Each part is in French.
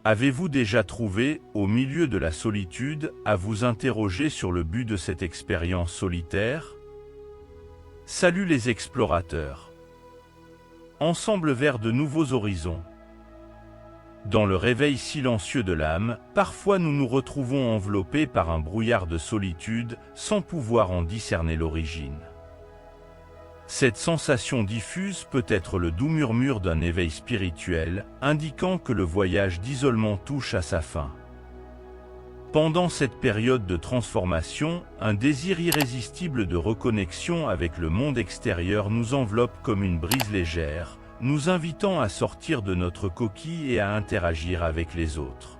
Avez-vous déjà trouvé, au milieu de la solitude, à vous interroger sur le but de cette expérience solitaire? Salut les explorateurs! Ensemble vers de nouveaux horizons. Dans le réveil silencieux de l'âme, parfois nous nous retrouvons enveloppés par un brouillard de solitude, sans pouvoir en discerner l'origine. Cette sensation diffuse peut être le doux murmure d'un éveil spirituel, indiquant que le voyage d'isolement touche à sa fin. Pendant cette période de transformation, un désir irrésistible de reconnexion avec le monde extérieur nous enveloppe comme une brise légère, nous invitant à sortir de notre coquille et à interagir avec les autres.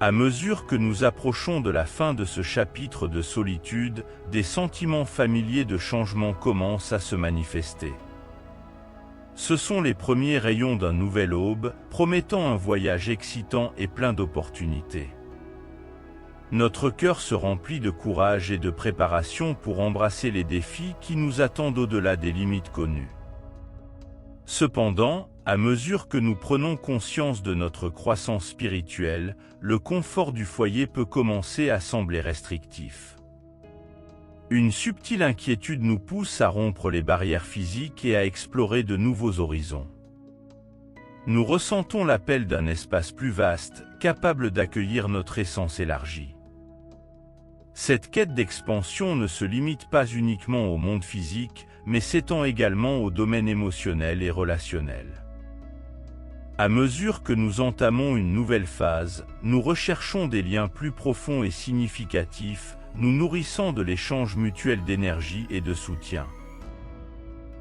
À mesure que nous approchons de la fin de ce chapitre de solitude, des sentiments familiers de changement commencent à se manifester. Ce sont les premiers rayons d'un nouvel aube, promettant un voyage excitant et plein d'opportunités. Notre cœur se remplit de courage et de préparation pour embrasser les défis qui nous attendent au-delà des limites connues. Cependant, à mesure que nous prenons conscience de notre croissance spirituelle, le confort du foyer peut commencer à sembler restrictif. Une subtile inquiétude nous pousse à rompre les barrières physiques et à explorer de nouveaux horizons. Nous ressentons l'appel d'un espace plus vaste, capable d'accueillir notre essence élargie. Cette quête d'expansion ne se limite pas uniquement au monde physique, mais s'étend également au domaine émotionnel et relationnel. À mesure que nous entamons une nouvelle phase, nous recherchons des liens plus profonds et significatifs, nous nourrissant de l'échange mutuel d'énergie et de soutien.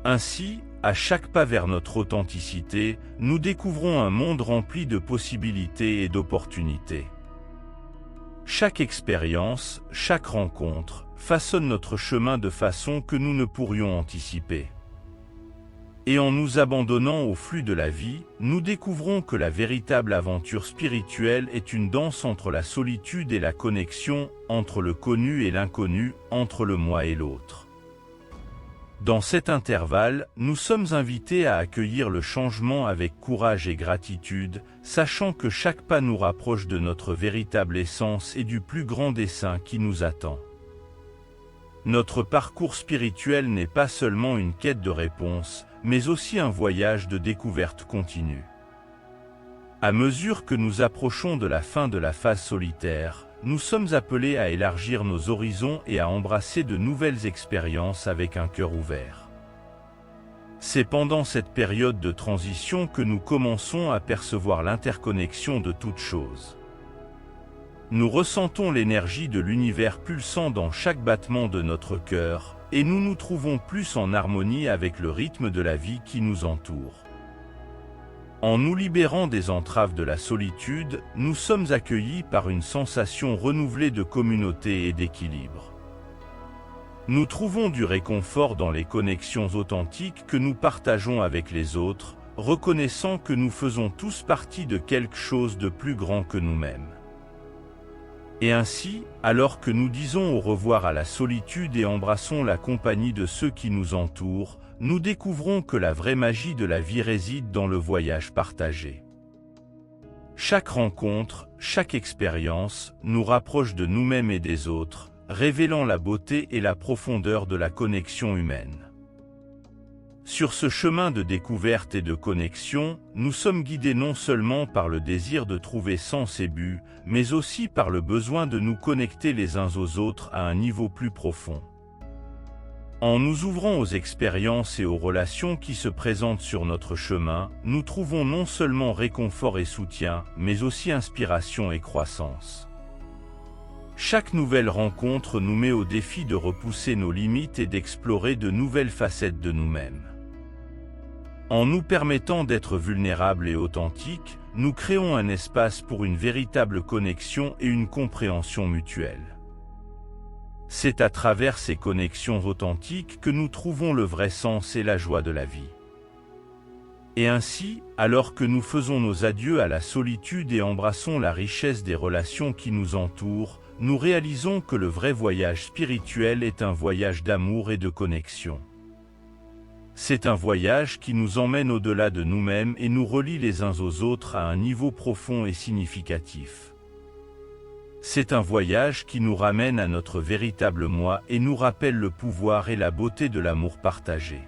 Ainsi, à chaque pas vers notre authenticité, nous découvrons un monde rempli de possibilités et d'opportunités. Chaque expérience, chaque rencontre, façonne notre chemin de façon que nous ne pourrions anticiper. Et en nous abandonnant au flux de la vie, nous découvrons que la véritable aventure spirituelle est une danse entre la solitude et la connexion, entre le connu et l'inconnu, entre le moi et l'autre. Dans cet intervalle, nous sommes invités à accueillir le changement avec courage et gratitude, sachant que chaque pas nous rapproche de notre véritable essence et du plus grand dessein qui nous attend. Notre parcours spirituel n'est pas seulement une quête de réponse, mais aussi un voyage de découverte continue. À mesure que nous approchons de la fin de la phase solitaire, nous sommes appelés à élargir nos horizons et à embrasser de nouvelles expériences avec un cœur ouvert. C'est pendant cette période de transition que nous commençons à percevoir l'interconnexion de toutes choses. Nous ressentons l'énergie de l'univers pulsant dans chaque battement de notre cœur, et nous nous trouvons plus en harmonie avec le rythme de la vie qui nous entoure. En nous libérant des entraves de la solitude, nous sommes accueillis par une sensation renouvelée de communauté et d'équilibre. Nous trouvons du réconfort dans les connexions authentiques que nous partageons avec les autres, reconnaissant que nous faisons tous partie de quelque chose de plus grand que nous-mêmes. Et ainsi, alors que nous disons au revoir à la solitude et embrassons la compagnie de ceux qui nous entourent, nous découvrons que la vraie magie de la vie réside dans le voyage partagé. Chaque rencontre, chaque expérience, nous rapproche de nous-mêmes et des autres, révélant la beauté et la profondeur de la connexion humaine. Sur ce chemin de découverte et de connexion, nous sommes guidés non seulement par le désir de trouver sens et but, mais aussi par le besoin de nous connecter les uns aux autres à un niveau plus profond. En nous ouvrant aux expériences et aux relations qui se présentent sur notre chemin, nous trouvons non seulement réconfort et soutien, mais aussi inspiration et croissance. Chaque nouvelle rencontre nous met au défi de repousser nos limites et d'explorer de nouvelles facettes de nous-mêmes. En nous permettant d'être vulnérables et authentiques, nous créons un espace pour une véritable connexion et une compréhension mutuelle. C'est à travers ces connexions authentiques que nous trouvons le vrai sens et la joie de la vie. Et ainsi, alors que nous faisons nos adieux à la solitude et embrassons la richesse des relations qui nous entourent, nous réalisons que le vrai voyage spirituel est un voyage d'amour et de connexion. C'est un voyage qui nous emmène au-delà de nous-mêmes et nous relie les uns aux autres à un niveau profond et significatif. C'est un voyage qui nous ramène à notre véritable moi et nous rappelle le pouvoir et la beauté de l'amour partagé.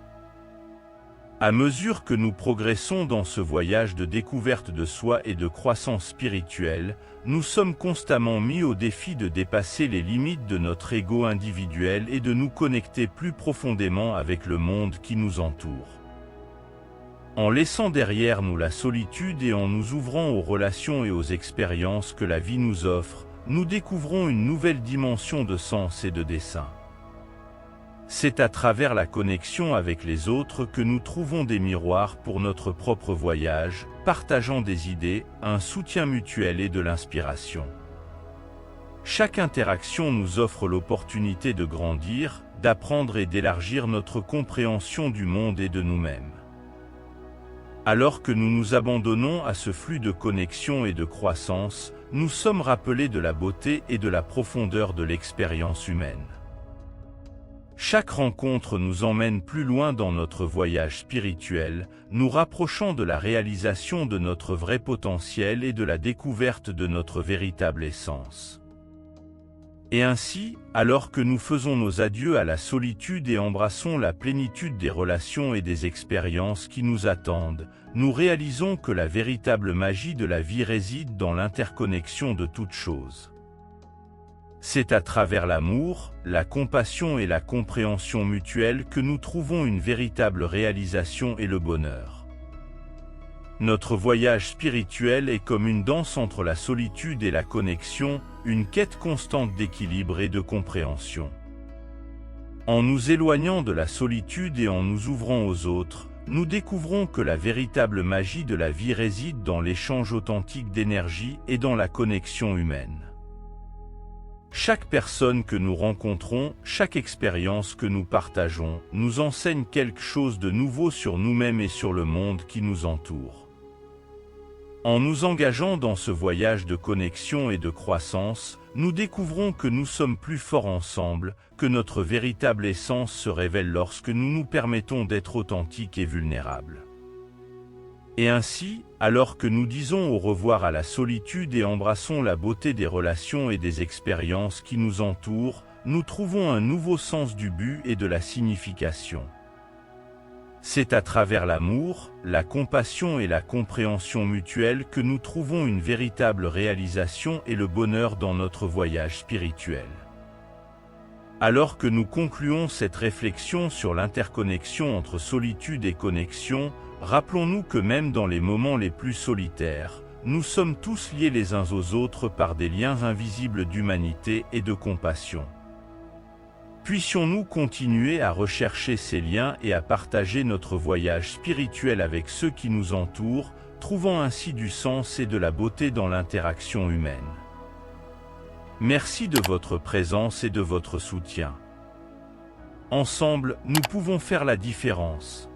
À mesure que nous progressons dans ce voyage de découverte de soi et de croissance spirituelle, nous sommes constamment mis au défi de dépasser les limites de notre ego individuel et de nous connecter plus profondément avec le monde qui nous entoure. En laissant derrière nous la solitude et en nous ouvrant aux relations et aux expériences que la vie nous offre, nous découvrons une nouvelle dimension de sens et de dessein. C'est à travers la connexion avec les autres que nous trouvons des miroirs pour notre propre voyage, partageant des idées, un soutien mutuel et de l'inspiration. Chaque interaction nous offre l'opportunité de grandir, d'apprendre et d'élargir notre compréhension du monde et de nous-mêmes. Alors que nous nous abandonnons à ce flux de connexion et de croissance, nous sommes rappelés de la beauté et de la profondeur de l'expérience humaine. Chaque rencontre nous emmène plus loin dans notre voyage spirituel, nous rapprochant de la réalisation de notre vrai potentiel et de la découverte de notre véritable essence. Et ainsi, alors que nous faisons nos adieux à la solitude et embrassons la plénitude des relations et des expériences qui nous attendent, nous réalisons que la véritable magie de la vie réside dans l'interconnexion de toutes choses. C'est à travers l'amour, la compassion et la compréhension mutuelle que nous trouvons une véritable réalisation et le bonheur. Notre voyage spirituel est comme une danse entre la solitude et la connexion, une quête constante d'équilibre et de compréhension. En nous éloignant de la solitude et en nous ouvrant aux autres, nous découvrons que la véritable magie de la vie réside dans l'échange authentique d'énergie et dans la connexion humaine. Chaque personne que nous rencontrons, chaque expérience que nous partageons, nous enseigne quelque chose de nouveau sur nous-mêmes et sur le monde qui nous entoure. En nous engageant dans ce voyage de connexion et de croissance, nous découvrons que nous sommes plus forts ensemble, que notre véritable essence se révèle lorsque nous nous permettons d'être authentiques et vulnérables. Et ainsi, alors que nous disons au revoir à la solitude et embrassons la beauté des relations et des expériences qui nous entourent, nous trouvons un nouveau sens du but et de la signification. C'est à travers l'amour, la compassion et la compréhension mutuelle que nous trouvons une véritable réalisation et le bonheur dans notre voyage spirituel. Alors que nous concluons cette réflexion sur l'interconnexion entre solitude et connexion, rappelons-nous que même dans les moments les plus solitaires, nous sommes tous liés les uns aux autres par des liens invisibles d'humanité et de compassion. Puissions-nous continuer à rechercher ces liens et à partager notre voyage spirituel avec ceux qui nous entourent, trouvant ainsi du sens et de la beauté dans l'interaction humaine. Merci de votre présence et de votre soutien. Ensemble, nous pouvons faire la différence.